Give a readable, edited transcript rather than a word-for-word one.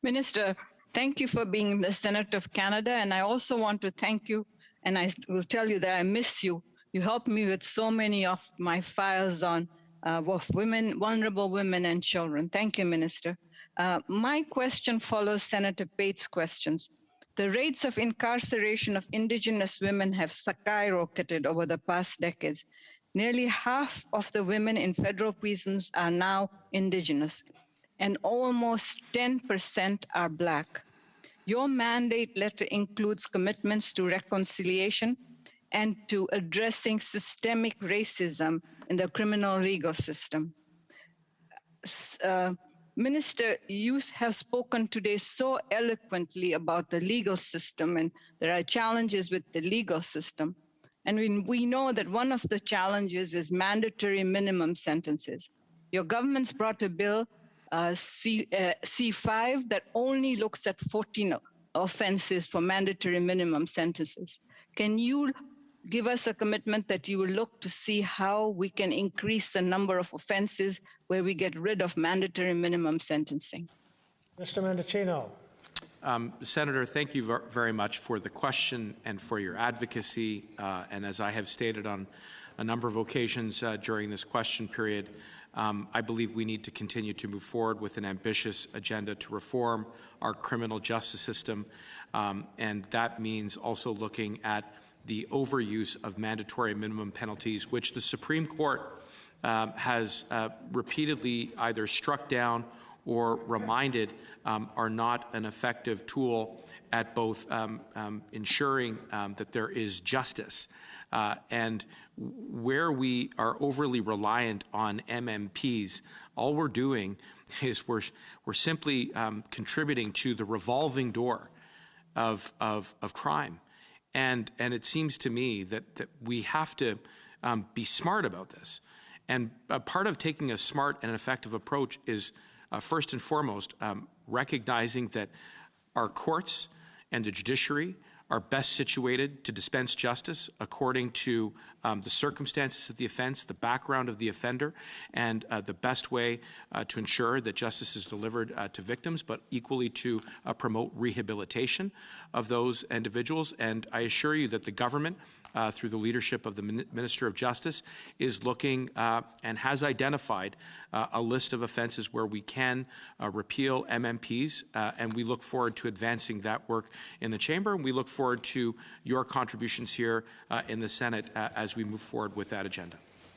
Minister, thank you for being the Senate of Canada. And I also want to thank you, and I will tell you that I miss you. You helped me with so many of my files on women, vulnerable women and children. Thank you, Minister. My question follows Senator Pate's questions. The rates of incarceration of Indigenous women have skyrocketed over the past decades. Nearly half of the women in federal prisons are now Indigenous, and almost 10% are Black. Your mandate letter includes commitments to reconciliation and to addressing systemic racism in the criminal legal system. Minister, you have spoken today so eloquently about the legal system, and there are challenges with the legal system. And we know that one of the challenges is mandatory minimum sentences. Your government's brought a bill, C5, that only looks at 14 offenses for mandatory minimum sentences. Can you give us a commitment that you will look to see how we can increase the number of offenses where we get rid of mandatory minimum sentencing? Mr. Mendicino. Senator, thank you very much for the question and for your advocacy. And as I have stated on a number of occasions during this question period, I believe we need to continue to move forward with an ambitious agenda to reform our criminal justice system. And that means also looking at the overuse of mandatory minimum penalties, which the Supreme Court has repeatedly either struck down or reminded are not an effective tool at both ensuring that there is justice. And where we are overly reliant on MMPs, all we're doing is we're simply contributing to the revolving door of crime. And it seems to me that we have to be smart about this. And part of taking a smart and effective approach is, first and foremost, recognizing that our courts and the judiciary are best situated to dispense justice according to the circumstances of the offense, the background of the offender, and the best way to ensure that justice is delivered to victims, but equally to promote rehabilitation of those individuals. And I assure you that the government, through the leadership of the Minister of Justice, is looking and has identified a list of offences where we can repeal MMPs, and we look forward to advancing that work in the Chamber, and we look forward to your contributions here in the Senate as we move forward with that agenda.